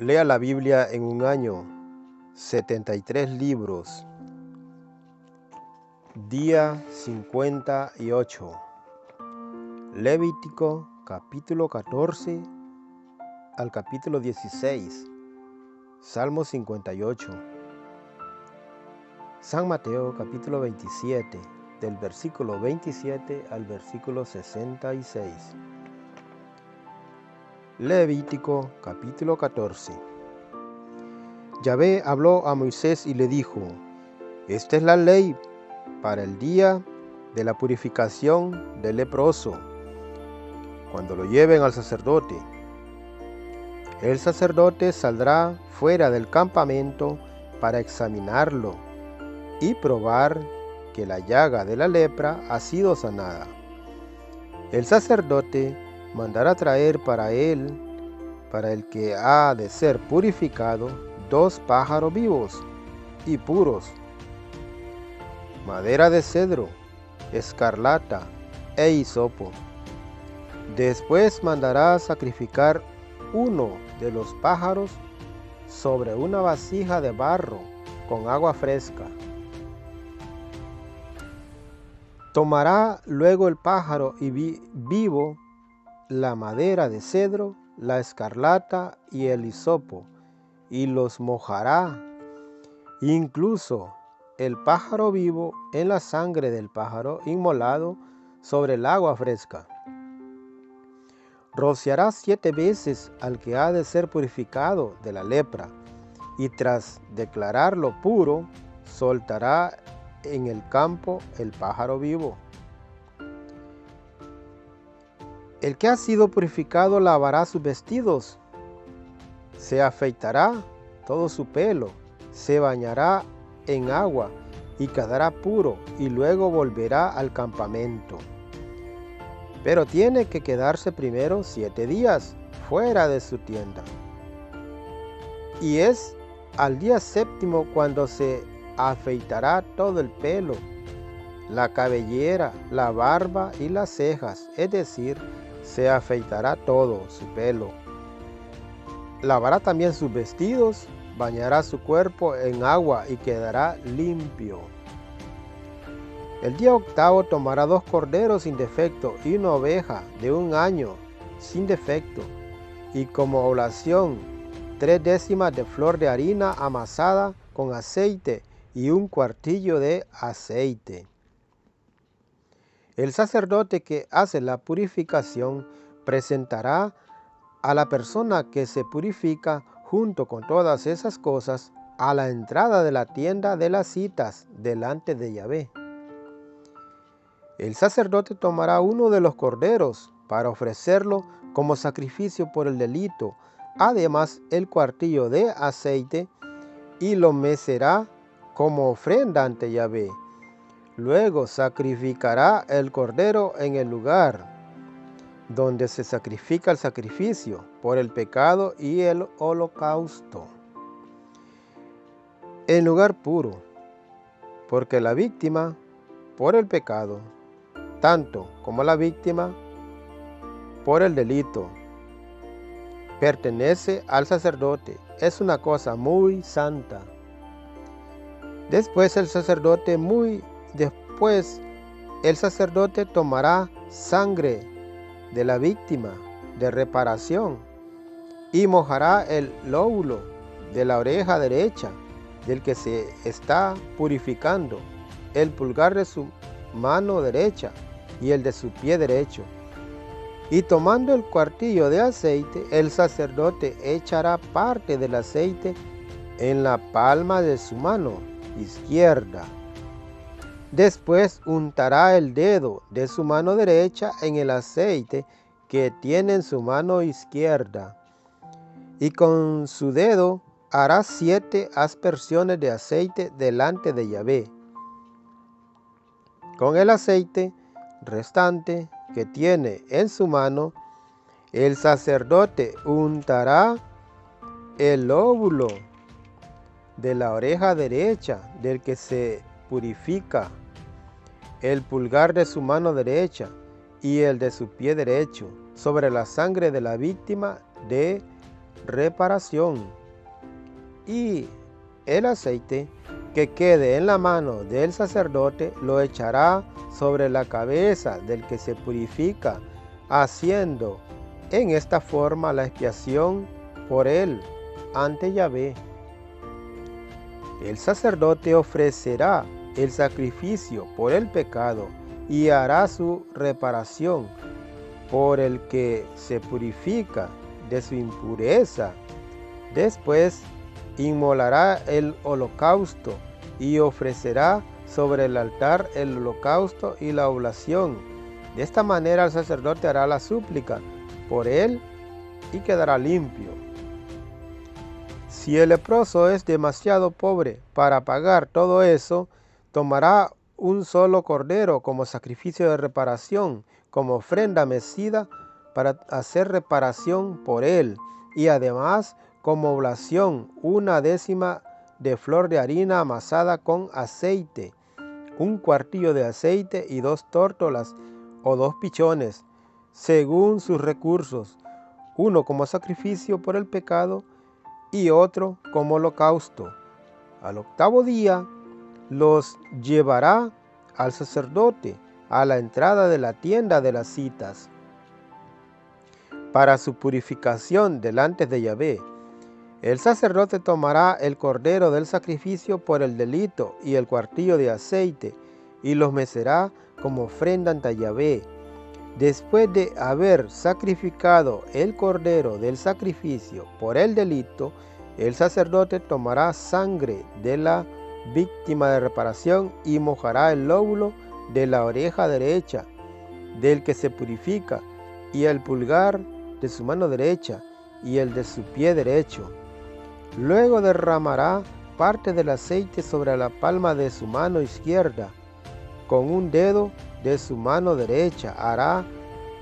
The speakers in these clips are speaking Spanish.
Lea la Biblia en un año, 73 libros. Día 58. Levítico capítulo 14 al capítulo 16. Salmo 58. San Mateo capítulo 27, del versículo 27 al versículo 66. Levítico capítulo 14. Yahvé habló a Moisés y le dijo: Esta es la ley para el día de la purificación del leproso, cuando lo lleven al sacerdote. El sacerdote saldrá fuera del campamento para examinarlo y probar que la llaga de la lepra ha sido sanada. El sacerdote mandará traer para el que ha de ser purificado, 2 pájaros vivos y puros, madera de cedro, escarlata e hisopo. Después mandará sacrificar uno de los pájaros sobre una vasija de barro con agua fresca. Tomará luego el pájaro y vivo, la madera de cedro, la escarlata y el hisopo, y los mojará, incluso el pájaro vivo, en la sangre del pájaro inmolado sobre el agua fresca. Rociará 7 veces al que ha de ser purificado de la lepra, y tras declararlo puro, soltará en el campo el pájaro vivo. El que ha sido purificado lavará sus vestidos, se afeitará todo su pelo, se bañará en agua y quedará puro, y luego volverá al campamento. Pero tiene que quedarse primero 7 días fuera de su tienda. Y es al día 7º cuando se afeitará todo el pelo, la cabellera, la barba y las cejas, es decir, se afeitará todo su pelo. Lavará también sus vestidos, bañará su cuerpo en agua y quedará limpio. El día 8º tomará 2 corderos sin defecto y una oveja de 1 año sin defecto, y como oblación 3/10 de flor de harina amasada con aceite y 1 cuartillo de aceite. El sacerdote que hace la purificación presentará a la persona que se purifica junto con todas esas cosas a la entrada de la tienda de las citas delante de Yahvé. El sacerdote tomará uno de los corderos para ofrecerlo como sacrificio por el delito, además el cuartillo de aceite, y lo mecerá como ofrenda ante Yahvé. Luego sacrificará el cordero en el lugar donde se sacrifica el sacrificio por el pecado y el holocausto, en lugar puro, porque la víctima por el pecado, tanto como la víctima por el delito, pertenece al sacerdote. Es una cosa muy santa. Después el sacerdote tomará sangre de la víctima de reparación y mojará el lóbulo de la oreja derecha del que se está purificando, el pulgar de su mano derecha y el de su pie derecho. Y tomando el cuartillo de aceite, el sacerdote echará parte del aceite en la palma de su mano izquierda. Después untará el dedo de su mano derecha en el aceite que tiene en su mano izquierda, y con su dedo hará 7 aspersiones de aceite delante de Yahvé. Con el aceite restante que tiene en su mano, el sacerdote untará el lóbulo de la oreja derecha del que se purifica, el pulgar de su mano derecha y el de su pie derecho, sobre la sangre de la víctima de reparación. Y el aceite que quede en la mano del sacerdote lo echará sobre la cabeza del que se purifica, haciendo en esta forma la expiación por él ante Yahvé. El sacerdote ofrecerá el sacrificio por el pecado y hará su reparación por el que se purifica de su impureza. Después inmolará el holocausto y ofrecerá sobre el altar el holocausto y la oblación. De esta manera el sacerdote hará la súplica por él y quedará limpio. Si el leproso es demasiado pobre para pagar todo eso, tomará un solo cordero como sacrificio de reparación, como ofrenda mecida para hacer reparación por él, y además como oblación 1/10 de flor de harina amasada con aceite, 1 cuartillo de aceite y 2 tórtolas o 2 pichones, según sus recursos, uno como sacrificio por el pecado y otro como holocausto. Al 8º día los llevará al sacerdote a la entrada de la tienda de las citas para su purificación delante de Yahvé. El sacerdote tomará el cordero del sacrificio por el delito y el cuartillo de aceite y los mecerá como ofrenda ante Yahvé. Después de haber sacrificado el cordero del sacrificio por el delito, el sacerdote tomará sangre de la víctima de reparación y mojará el lóbulo de la oreja derecha del que se purifica y el pulgar de su mano derecha y el de su pie derecho. Luego derramará parte del aceite sobre la palma de su mano izquierda. Con un dedo de su mano derecha hará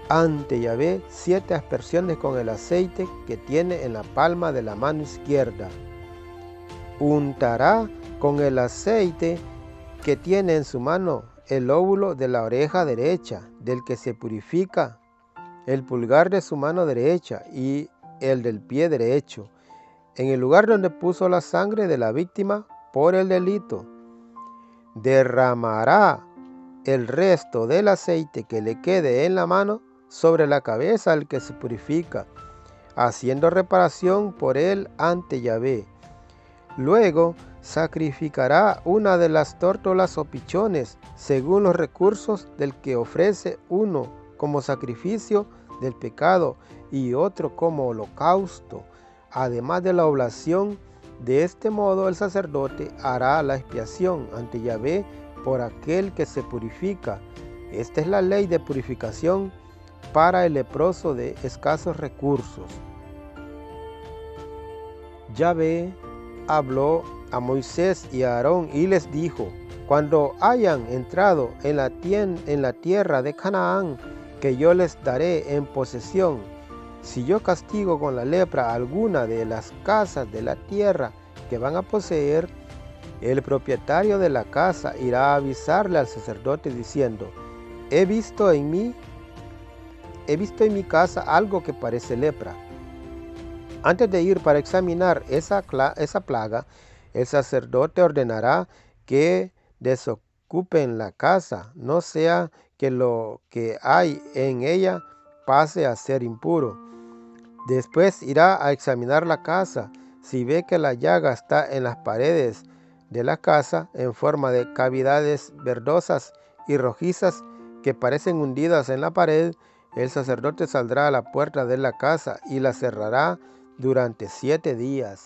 ante Yahvé 7 aspersiones con el aceite que tiene en la palma de la mano izquierda. Untará con el aceite que tiene en su mano el lóbulo de la oreja derecha del que se purifica, el pulgar de su mano derecha y el del pie derecho, en el lugar donde puso la sangre de la víctima por el delito. Derramará el resto del aceite que le quede en la mano sobre la cabeza al que se purifica, haciendo reparación por él ante Yahvé. Luego sacrificará una de las tórtolas o pichones, según los recursos del que ofrece uno como sacrificio del pecado y otro como holocausto, además de la oblación. De este modo el sacerdote hará la expiación ante Yahvé por aquel que se purifica. Esta es la ley de purificación para el leproso de escasos recursos. Yahvé habló a Moisés y a Aarón y les dijo: cuando hayan entrado en la tierra de Canaán, que yo les daré en posesión, si yo castigo con la lepra alguna de las casas de la tierra que van a poseer, el propietario de la casa irá a avisarle al sacerdote diciendo: he visto en mi casa algo que parece lepra. Antes de ir para examinar esa plaga, el sacerdote ordenará que desocupen la casa, no sea que lo que hay en ella pase a ser impuro. Después irá a examinar la casa. Si ve que la llaga está en las paredes de la casa en forma de cavidades verdosas y rojizas que parecen hundidas en la pared, el sacerdote saldrá a la puerta de la casa y la cerrará durante 7 días.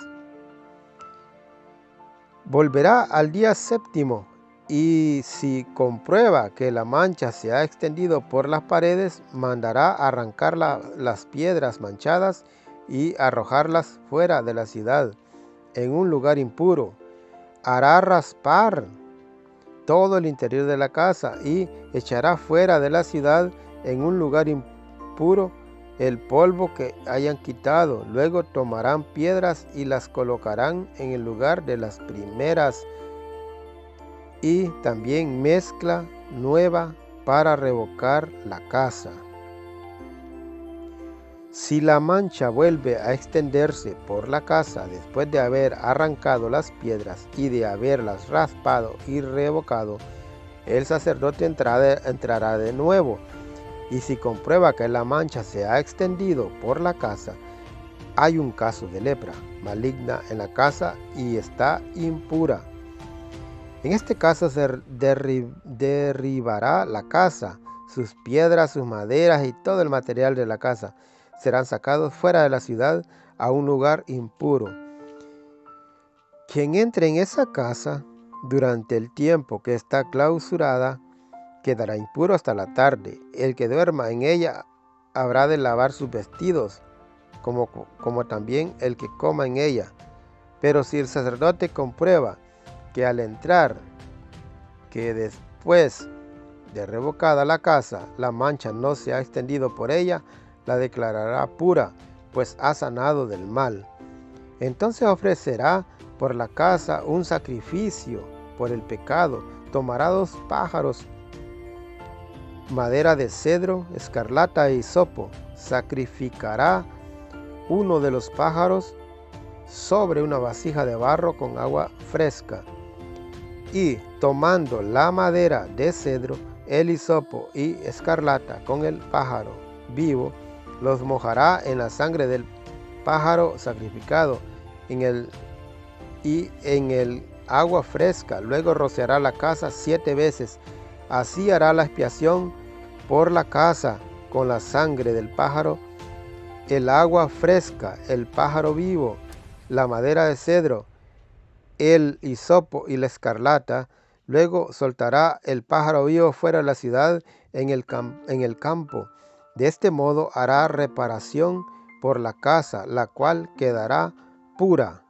Volverá al día 7º y si comprueba que la mancha se ha extendido por las paredes, mandará arrancar las piedras manchadas y arrojarlas fuera de la ciudad, en un lugar impuro. Hará raspar todo el interior de la casa y echará fuera de la ciudad, en un lugar impuro, el polvo que hayan quitado. Luego tomarán piedras y las colocarán en el lugar de las primeras, y también mezcla nueva para revocar la casa. Si la mancha vuelve a extenderse por la casa después de haber arrancado las piedras y de haberlas raspado y revocado, el sacerdote entrará de nuevo, y si comprueba que la mancha se ha extendido por la casa, hay un caso de lepra maligna en la casa y está impura. En este caso se derribará la casa, sus piedras, sus maderas y todo el material de la casa serán sacados fuera de la ciudad a un lugar impuro. Quien entre en esa casa durante el tiempo que está clausurada quedará impuro hasta la tarde. El que duerma en ella habrá de lavar sus vestidos, como también el que coma en ella. Pero si el sacerdote comprueba que al entrar, que después de revocada la casa, la mancha no se ha extendido por ella, la declarará pura, pues ha sanado del mal. Entonces ofrecerá por la casa un sacrificio por el pecado. Tomará 2 pájaros, madera de cedro, escarlata e hisopo. Sacrificará uno de los pájaros sobre una vasija de barro con agua fresca. Y tomando la madera de cedro, el hisopo y escarlata con el pájaro vivo, los mojará en la sangre del pájaro sacrificado en el agua fresca. Luego rociará la casa 7 veces. Así hará la expiación por la casa con la sangre del pájaro, el agua fresca, el pájaro vivo, la madera de cedro, el hisopo y la escarlata. Luego soltará el pájaro vivo fuera de la ciudad en el campo. De este modo hará reparación por la casa, la cual quedará pura.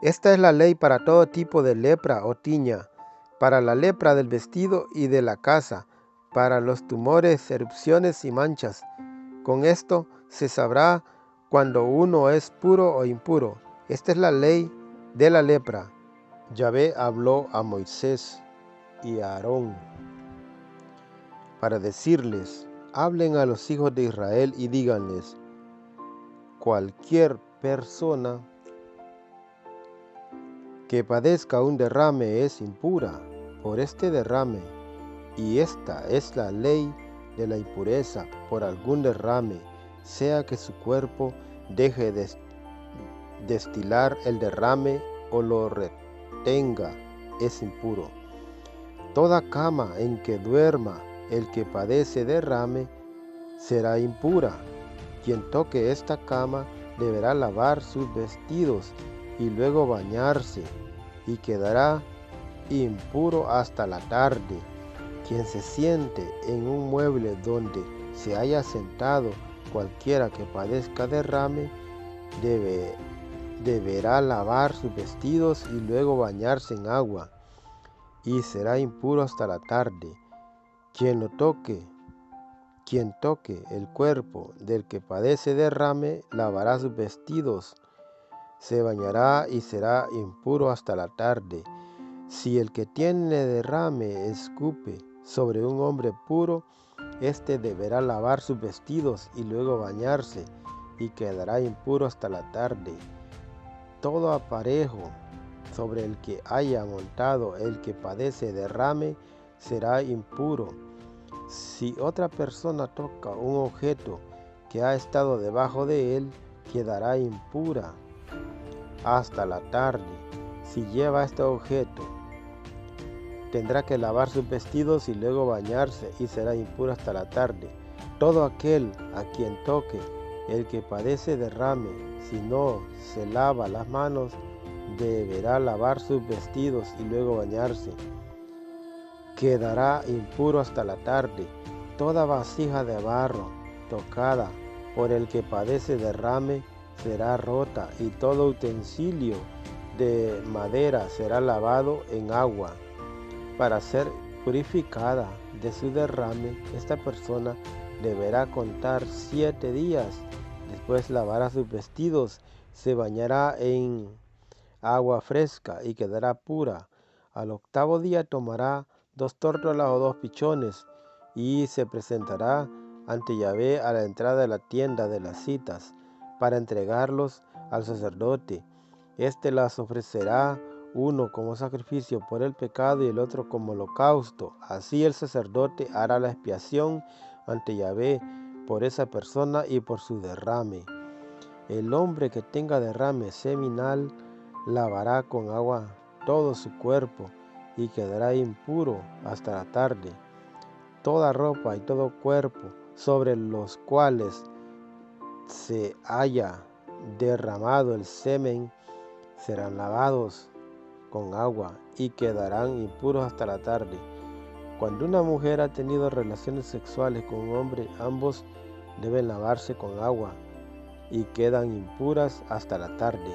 Esta es la ley para todo tipo de lepra o tiña, para la lepra del vestido y de la casa, para los tumores, erupciones y manchas. Con esto se sabrá cuando uno es puro o impuro. Esta es la ley de la lepra. Yahvé habló a Moisés y a Aarón para decirles: hablen a los hijos de Israel y díganles: cualquier persona que padezca un derrame es impura por este derrame, y esta es la ley de la impureza por algún derrame, sea que su cuerpo deje de destilar el derrame o lo retenga, es impuro. Toda cama en que duerma el que padece derrame será impura. Quien toque esta cama deberá lavar sus vestidos y luego bañarse, y quedará impuro hasta la tarde. Quien se siente en un mueble donde se haya sentado cualquiera que padezca derrame, deberá lavar sus vestidos y luego bañarse en agua, y será impuro hasta la tarde. Quien toque el cuerpo del que padece derrame, lavará sus vestidos, se bañará y será impuro hasta la tarde. Si el que tiene derrame escupe sobre un hombre puro, éste deberá lavar sus vestidos y luego bañarse, y quedará impuro hasta la tarde. Todo aparejo sobre el que haya montado el que padece derrame será impuro. Si otra persona toca un objeto que ha estado debajo de él, quedará impura hasta la tarde. Si lleva este objeto, tendrá que lavar sus vestidos y luego bañarse, y será impuro hasta la tarde. Todo aquel a quien toque el que padece derrame, si no se lava las manos, deberá lavar sus vestidos y luego bañarse, quedará impuro hasta la tarde. Toda vasija de barro tocada por el que padece derrame será rota, y todo utensilio de madera será lavado en agua. Para ser purificada de su derrame, esta persona deberá contar 7 días. Después lavará sus vestidos, se bañará en agua fresca y quedará pura. Al 8º día tomará 2 tórtolas o 2 pichones y se presentará ante Yahvé a la entrada de la tienda de las citas, para entregarlos al sacerdote. Este las ofrecerá, uno como sacrificio por el pecado y el otro como holocausto. Así el sacerdote hará la expiación ante Yahvé por esa persona y por su derrame. El hombre que tenga derrame seminal lavará con agua todo su cuerpo y quedará impuro hasta la tarde. Toda ropa y todo cuerpo sobre los cuales se haya derramado el semen serán lavados con agua y quedarán impuros hasta la tarde. Cuando una mujer ha tenido relaciones sexuales con un hombre, ambos deben lavarse con agua y quedan impuras hasta la tarde.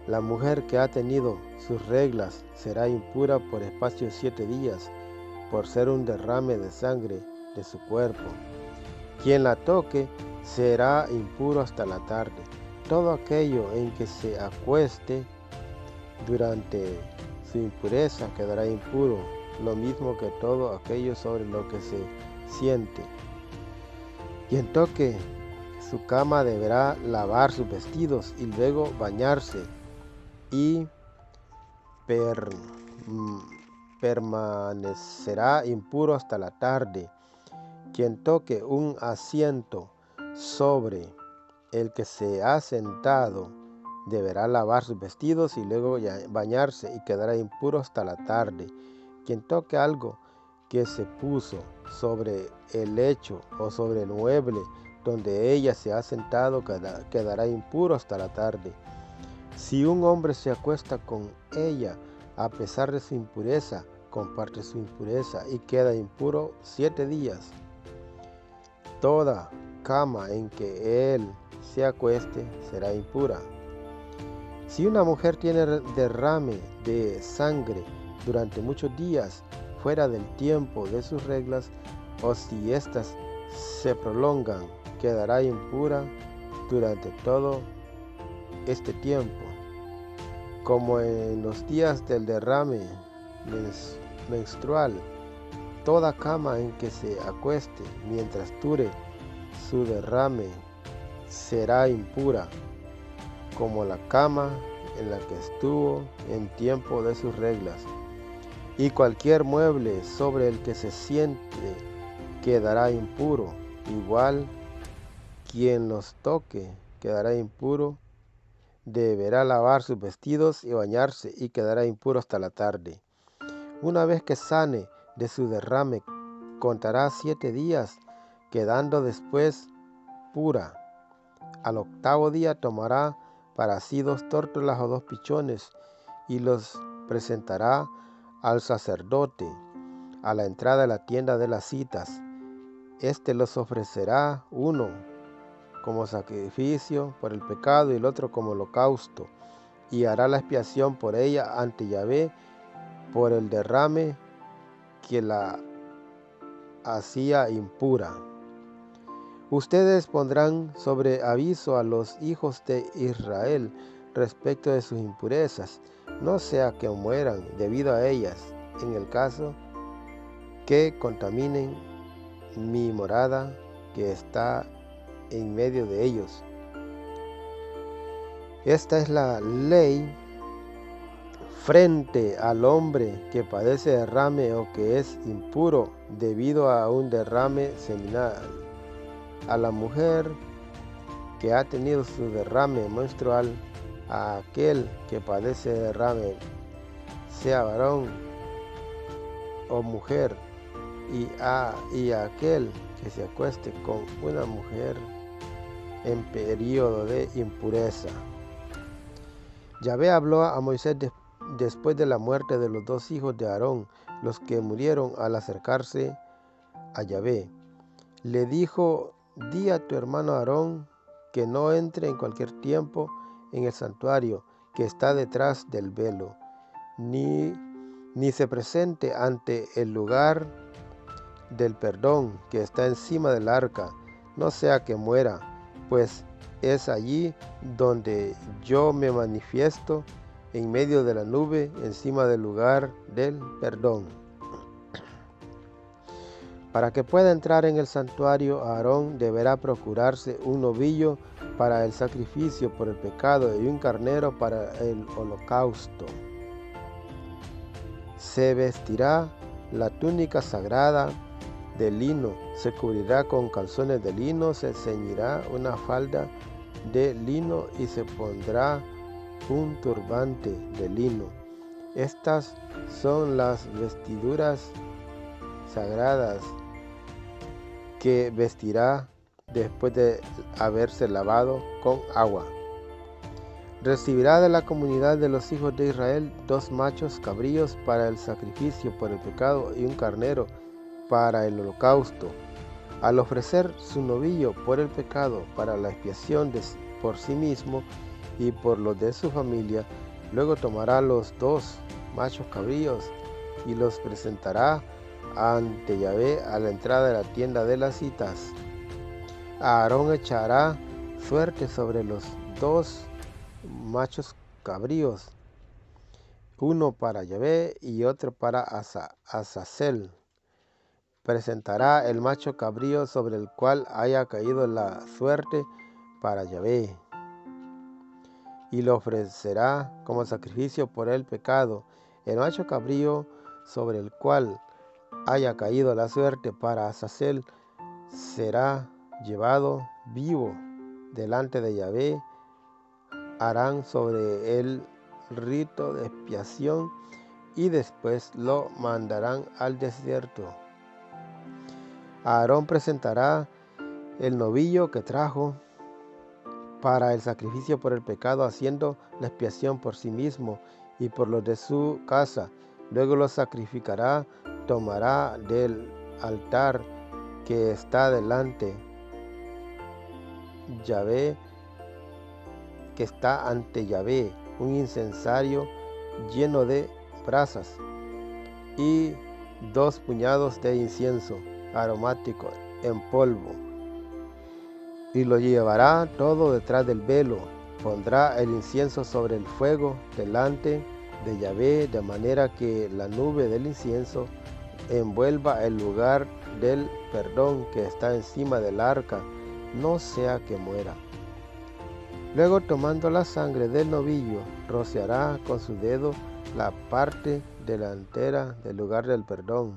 La mujer que ha tenido sus reglas será impura por espacio de 7 días, por ser un derrame de sangre de su cuerpo. Quien la toque será impuro hasta la tarde. Todo aquello en que se acueste durante su impureza quedará impuro, lo mismo que todo aquello sobre lo que se siente. Quien toque su cama deberá lavar sus vestidos y luego bañarse y permanecerá impuro hasta la tarde. Quien toque un asiento sobre el que se ha sentado deberá lavar sus vestidos y luego bañarse y quedará impuro hasta la tarde. Quien toque algo que se puso sobre el lecho o sobre el mueble donde ella se ha sentado quedará impuro hasta la tarde. Si un hombre se acuesta con ella, a pesar de su impureza, comparte su impureza y queda impuro 7 días. Toda cama en que él se acueste será impura. Si una mujer tiene derrame de sangre durante muchos días fuera del tiempo de sus reglas, o si éstas se prolongan, quedará impura durante todo este tiempo. Como en los días del derrame menstrual, toda cama en que se acueste mientras dure su derrame será impura, como la cama en la que estuvo en tiempo de sus reglas. Y cualquier mueble sobre el que se siente quedará impuro. Igual, quien los toque quedará impuro. Deberá lavar sus vestidos y bañarse y quedará impuro hasta la tarde. Una vez que sane de su derrame, contará 7 días, quedando después pura. Al 8º día tomará para sí 2 tórtolas o 2 pichones y los presentará al sacerdote a la entrada de la tienda de las citas. Este los ofrecerá, uno como sacrificio por el pecado y el otro como holocausto, y hará la expiación por ella ante Yahvé por el derrame que la hacía impura. Ustedes pondrán sobre aviso a los hijos de Israel respecto de sus impurezas, no sea que mueran debido a ellas, en el caso que contaminen mi morada que está en medio de ellos. Esta es la ley frente al hombre que padece derrame o que es impuro debido a un derrame seminal. A la mujer que ha tenido su derrame menstrual, a aquel que padece derrame, sea varón o mujer, y a aquel que se acueste con una mujer en periodo de impureza. Yahvé habló a Moisés después de la muerte de los 2 hijos de Aarón, los que murieron al acercarse a Yahvé. Le dijo: di a tu hermano Aarón que no entre en cualquier tiempo en el santuario que está detrás del velo, ni se presente ante el lugar del perdón que está encima del arca, no sea que muera, pues es allí donde yo me manifiesto en medio de la nube encima del lugar del perdón. Para que pueda entrar en el santuario, Aarón deberá procurarse un novillo para el sacrificio por el pecado y un carnero para el holocausto. Se vestirá la túnica sagrada de lino, se cubrirá con calzones de lino, se ceñirá una falda de lino y se pondrá un turbante de lino. Estas son las vestiduras sagradas que vestirá después de haberse lavado con agua. Recibirá de la comunidad de los hijos de Israel 2 machos cabríos para el sacrificio por el pecado y un carnero para el holocausto. Al ofrecer su novillo por el pecado para la expiación por sí mismo y por los de su familia, luego tomará los 2 machos cabríos y los presentará ante Yahvé a la entrada de la tienda de las citas. Aarón echará suerte sobre los 2 machos cabríos, uno para Yahvé y otro para Azazel. Presentará el macho cabrío sobre el cual haya caído la suerte para Yahvé y lo ofrecerá como sacrificio por el pecado. El macho cabrío sobre el cual haya caído la suerte para Azazel será llevado vivo delante de Yahvé. Harán sobre él rito de expiación y después lo mandarán al desierto. Aarón presentará el novillo que trajo para el sacrificio por el pecado, haciendo la expiación por sí mismo y por los de su casa. Luego lo sacrificará, tomará del altar que está delante Yahvé, que está ante Yahvé, un incensario lleno de brasas y 2 puñados de incienso aromático en polvo, y lo llevará todo detrás del velo. Pondrá el incienso sobre el fuego delante de Yahvé, de manera que la nube del incienso envuelva el lugar del perdón que está encima del arca, no sea que muera. Luego, tomando la sangre del novillo, rociará con su dedo la parte delantera del lugar del perdón.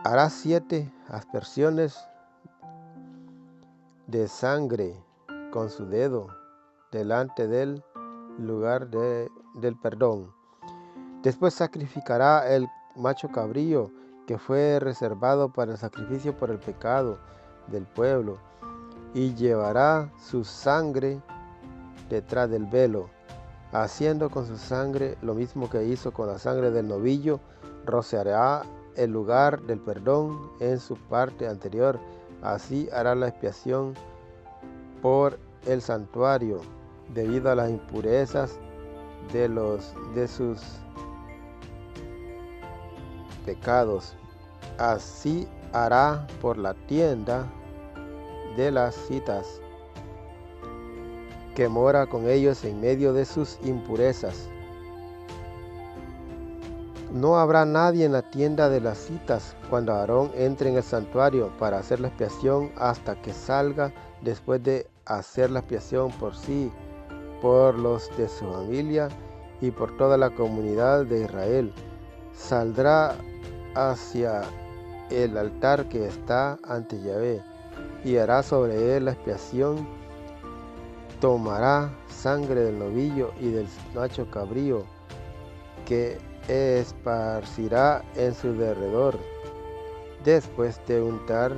Hará 7 aspersiones de sangre con su dedo delante del lugar del perdón. Después sacrificará el macho cabrío que fue reservado para el sacrificio por el pecado del pueblo y llevará su sangre detrás del velo, haciendo con su sangre lo mismo que hizo con la sangre del novillo. Rociará el lugar del perdón en su parte anterior. Así hará la expiación por el santuario debido a las impurezas de sus pecados. Así hará por la tienda de las citas, que mora con ellos en medio de sus impurezas. No habrá nadie en la tienda de las citas cuando Aarón entre en el santuario para hacer la expiación hasta que salga, después de hacer la expiación por sí, por los de su familia y por toda la comunidad de Israel. Saldrá hacia el altar que está ante Yahvé y hará sobre él la expiación. Tomará sangre del novillo y del macho cabrío que esparcirá en su derredor, después de untar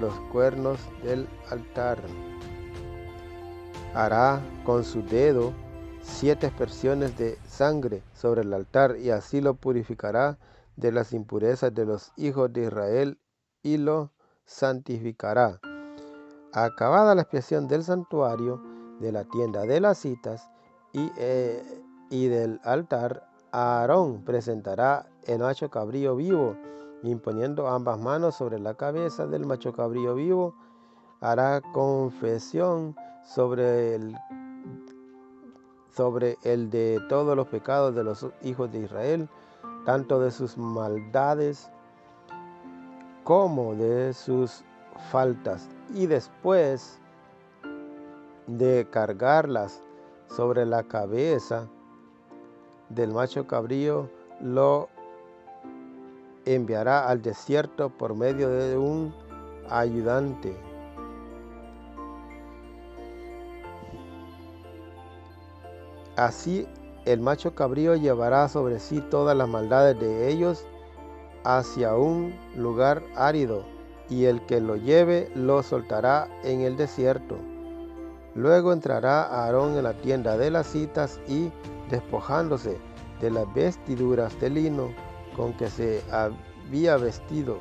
los cuernos del altar. Hará con su dedo 7 aspersiones de sangre sobre el altar y así lo purificará de las impurezas de los hijos de Israel y lo santificará. Acabada la expiación del santuario, de la tienda de las citas y del altar, Aarón presentará el macho cabrío vivo, imponiendo ambas manos sobre la cabeza del macho cabrío vivo. Hará confesión sobre el de todos los pecados de los hijos de Israel, tanto de sus maldades como de sus faltas, y después de cargarlas sobre la cabeza del macho cabrío, lo enviará al desierto por medio de un ayudante. Así el macho cabrío llevará sobre sí todas las maldades de ellos hacia un lugar árido, y el que lo lleve lo soltará en el desierto. Luego entrará Aarón en la tienda de las citas y, despojándose de las vestiduras de lino con que se había vestido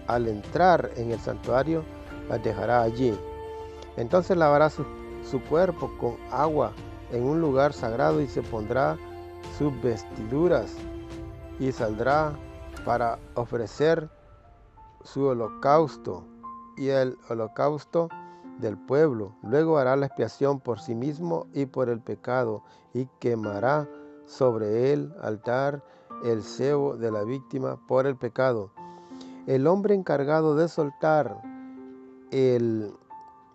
al entrar en el santuario, las dejará allí. Entonces lavará su cuerpo con agua en un lugar sagrado y se pondrá sus vestiduras y saldrá para ofrecer su holocausto y el holocausto del pueblo. Luego hará la expiación por sí mismo y por el pecado, y quemará sobre el altar el cebo de la víctima por el pecado. El hombre encargado de soltar el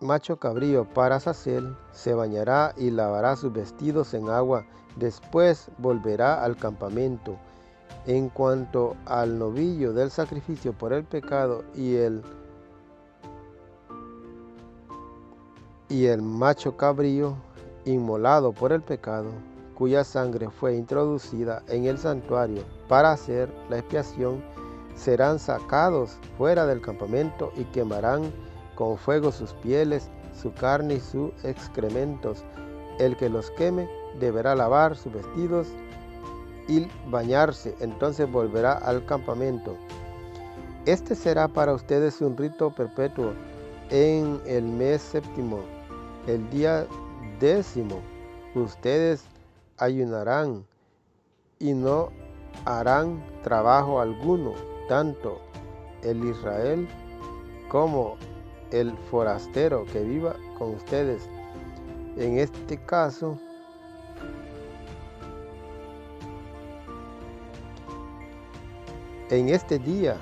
macho cabrío para Azazel se bañará y lavará sus vestidos en agua. Después volverá al campamento. En cuanto al novillo del sacrificio por el pecado y el macho cabrío inmolado por el pecado, cuya sangre fue introducida en el santuario para hacer la expiación, serán sacados fuera del campamento y quemarán con fuego sus pieles, su carne y sus excrementos. El que los queme deberá lavar sus vestidos y bañarse, entonces volverá al campamento. Este será para ustedes un rito perpetuo. En el mes séptimo, el día 10º, ustedes ayunarán y no harán trabajo alguno, tanto el Israel como el forastero que viva con ustedes. En este caso, en este día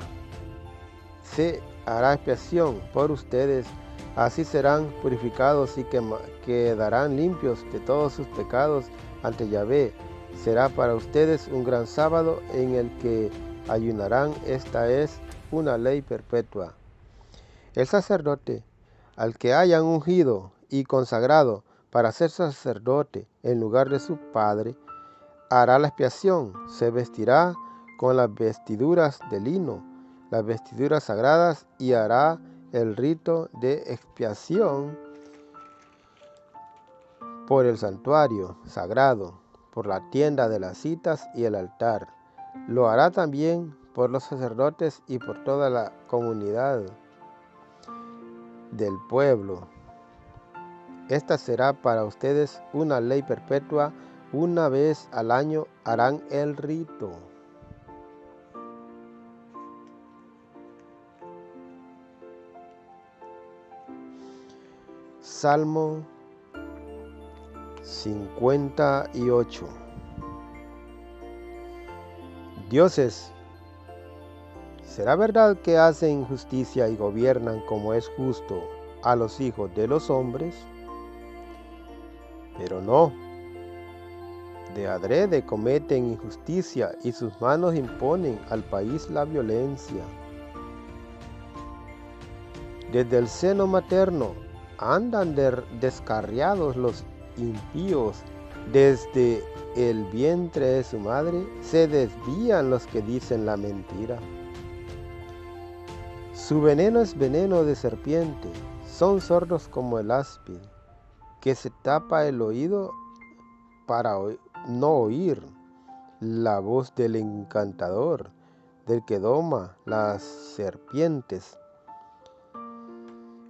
se hará expiación por ustedes, así serán purificados y quedarán limpios de todos sus pecados ante Yahvé. Será para ustedes un gran sábado en el que ayunarán. Esta es una ley perpetua. El sacerdote, al que hayan ungido y consagrado para ser sacerdote en lugar de su padre, hará la expiación. Se vestirá con las vestiduras de lino, las vestiduras sagradas, y hará el rito de expiación por el santuario sagrado, por la tienda de las citas y el altar. Lo hará también por los sacerdotes y por toda la comunidad del pueblo. Esta será para ustedes una ley perpetua. Una vez al año harán el rito. Salmo 58. Dioses, ¿será verdad que hacen injusticia y gobiernan como es justo a los hijos de los hombres? Pero no, de adrede cometen injusticia y sus manos imponen al país la violencia. Desde el seno materno andan descarriados los impíos, desde el vientre de su madre se desvían los que dicen la mentira. Su veneno es veneno de serpiente, son sordos como el áspid, que se tapa el oído para no oír la voz del encantador, del que doma las serpientes.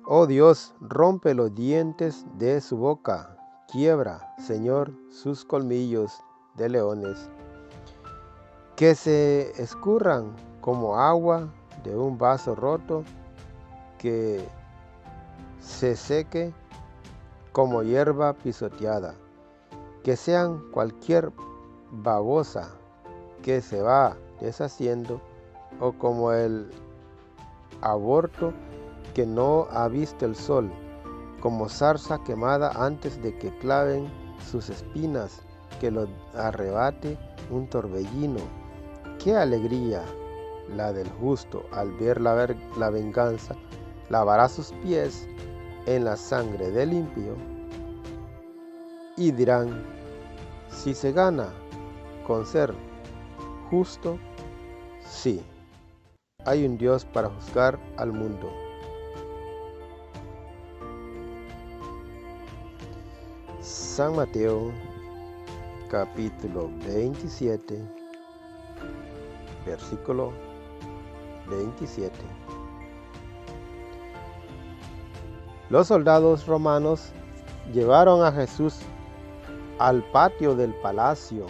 Oh Dios, rompe los dientes de su boca, quiebra, Señor, sus colmillos de leones, que se escurran como agua de un vaso roto, que se seque como hierba pisoteada, que sean cualquier babosa que se va deshaciendo, o como el aborto que no ha visto el sol, como zarza quemada antes de que claven sus espinas, que lo arrebate un torbellino. ¡Qué alegría la del justo al ver la venganza! Lavará sus pies en la sangre del impío. Y dirán, si se gana con ser justo, sí, hay un Dios para juzgar al mundo. San Mateo, capítulo 27, versículo 27. Los soldados romanos llevaron a Jesús al patio del palacio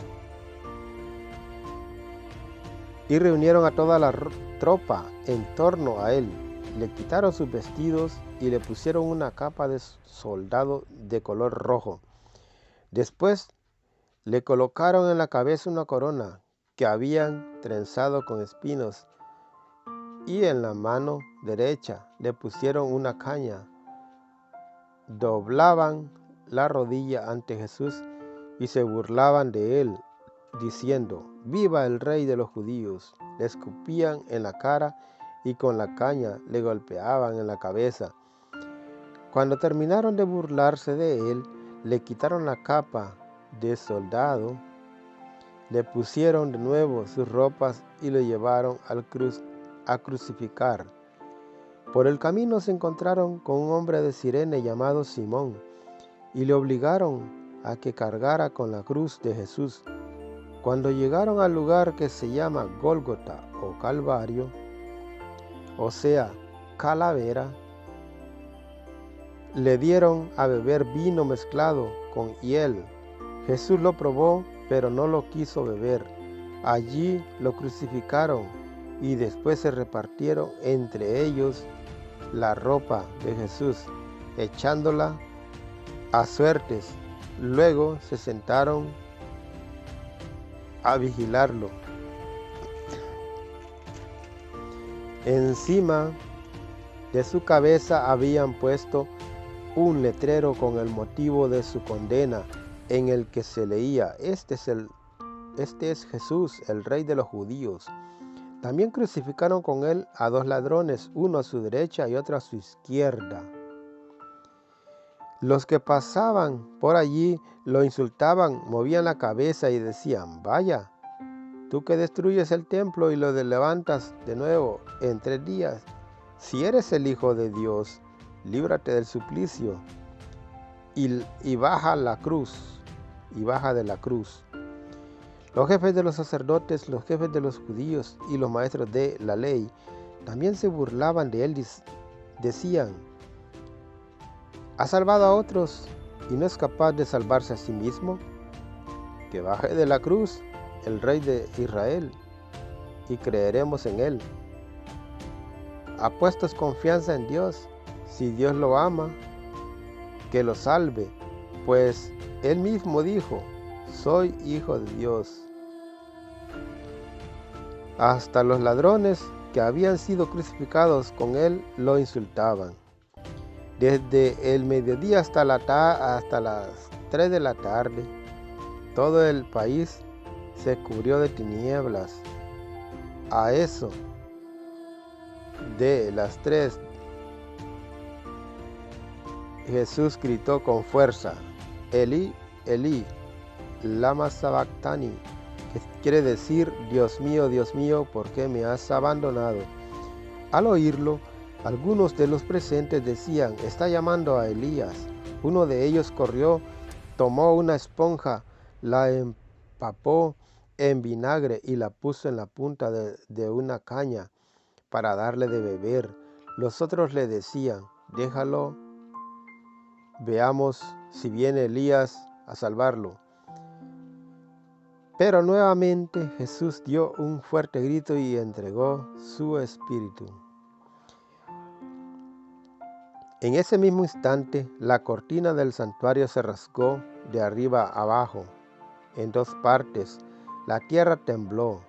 y reunieron a toda la tropa en torno a él. Le quitaron sus vestidos y le pusieron una capa de soldado de color rojo. Después le colocaron en la cabeza una corona que habían trenzado con espinos y en la mano derecha le pusieron una caña. Doblaban la rodilla ante Jesús y se burlaban de él, diciendo, «¡Viva el Rey de los judíos!». Le escupían en la cara y con la caña le golpeaban en la cabeza. Cuando terminaron de burlarse de él, le quitaron la capa de soldado, le pusieron de nuevo sus ropas y lo llevaron a crucificar. Por el camino se encontraron con un hombre de Cirene llamado Simón y le obligaron a que cargara con la cruz de Jesús. Cuando llegaron al lugar que se llama Gólgota o Calvario, o sea, calavera, le dieron a beber vino mezclado con hiel. Jesús lo probó, pero no lo quiso beber. Allí lo crucificaron y después se repartieron entre ellos la ropa de Jesús, echándola a suertes. Luego se sentaron a vigilarlo. Encima de su cabeza habían puesto un letrero con el motivo de su condena, en el que se leía, este es Jesús, el Rey de los judíos. También crucificaron con él a 2 ladrones, uno a su derecha y otro a su izquierda. Los que pasaban por allí lo insultaban, movían la cabeza y decían, «Vaya, tú que destruyes el templo y lo levantas de nuevo en 3 días, si eres el Hijo de Dios, líbrate del suplicio y baja la cruz, y baja de la cruz». Los jefes de los sacerdotes, los jefes de los judíos y los maestros de la ley también se burlaban de él. Decían, «¿Ha salvado a otros y no es capaz de salvarse a sí mismo? Que baje de la cruz el Rey de Israel y creeremos en él». ¿Ha puesto confianza en Dios? Si Dios lo ama, que lo salve, pues él mismo dijo, «Soy hijo de Dios». Hasta los ladrones que habían sido crucificados con él lo insultaban. Desde el mediodía hasta las 3 de la tarde, todo el país se cubrió de tinieblas. A eso de las 3, Jesús gritó con fuerza, «Elí, Elí, lama sabactani», que quiere decir, Dios mío, ¿por qué me has abandonado? Al oírlo, algunos de los presentes decían, «Está llamando a Elías». Uno de ellos corrió, tomó una esponja, la empapó en vinagre y la puso en la punta de una caña para darle de beber. Los otros le decían, «Déjalo, veamos si viene Elías a salvarlo». Pero nuevamente Jesús dio un fuerte grito y entregó su espíritu. En ese mismo instante, la cortina del santuario se rasgó de arriba abajo, en 2 partes. La tierra tembló,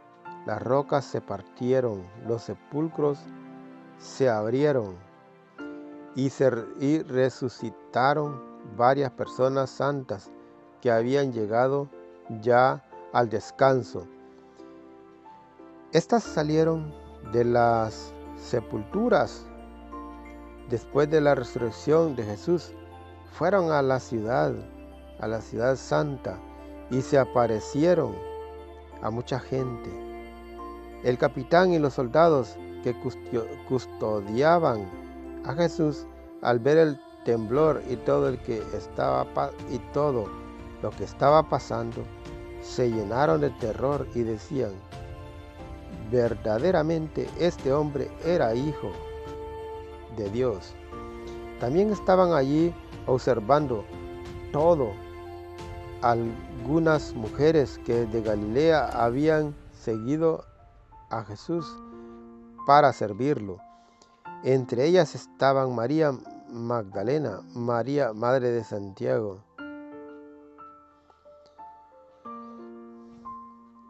las rocas se partieron, los sepulcros se abrieron y resucitaron varias personas santas que habían llegado ya al descanso. Estas salieron de las sepulturas después de la resurrección de Jesús, fueron a la ciudad santa, y se aparecieron a mucha gente. El capitán y los soldados que custodiaban a Jesús, al ver el temblor y todo lo que estaba pasando, se llenaron de terror y decían: verdaderamente este hombre era hijo de Dios. También estaban allí observando todo algunas mujeres que de Galilea habían seguido a Jesús para servirlo. Entre ellas estaban María Magdalena, María, madre de Santiago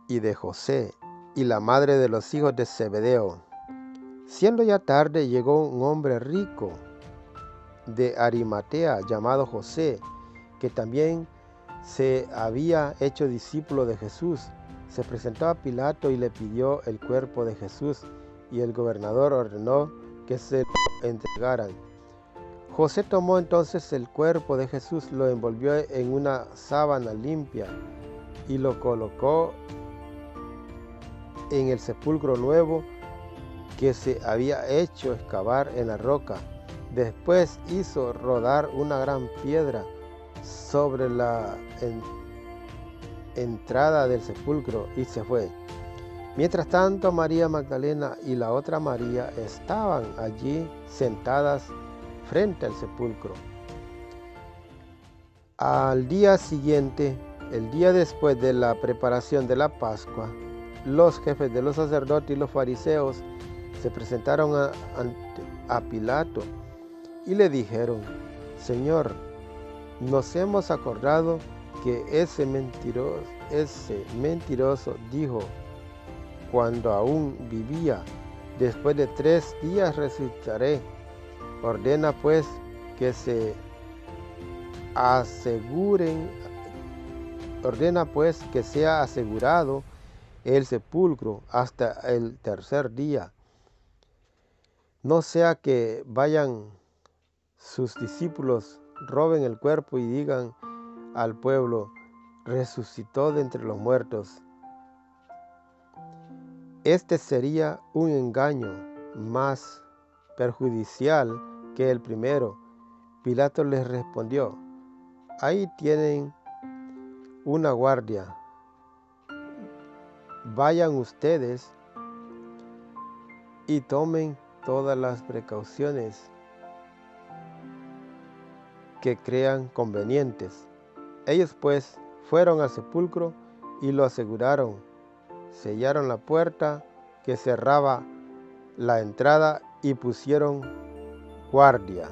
y de José, y la madre de los hijos de Zebedeo. Siendo ya tarde, llegó un hombre rico de Arimatea llamado José, que también se había hecho discípulo de Jesús. Se presentó a Pilato y le pidió el cuerpo de Jesús, y el gobernador ordenó que se lo entregaran. José tomó entonces el cuerpo de Jesús, lo envolvió en una sábana limpia y lo colocó en el sepulcro nuevo que se había hecho excavar en la roca. Después hizo rodar una gran piedra sobre la entrada del sepulcro y se fue. Mientras tanto, María Magdalena y la otra María estaban allí sentadas frente al sepulcro. Al día siguiente, el día después de la preparación de la Pascua, los jefes de los sacerdotes y los fariseos se presentaron a Pilato y le dijeron: Señor, nos hemos acordado que ese mentiroso dijo cuando aún vivía: después de 3 días resucitaré. Ordena pues que sea asegurado el sepulcro hasta el 3er día. No sea que vayan sus discípulos, roben el cuerpo y digan al pueblo: resucitó de entre los muertos. Este sería un engaño más perjudicial que el primero. Pilato les respondió: ahí tienen una guardia. Vayan ustedes y tomen todas las precauciones que crean convenientes. Ellos pues fueron al sepulcro y lo aseguraron. Sellaron la puerta que cerraba la entrada y pusieron guardia.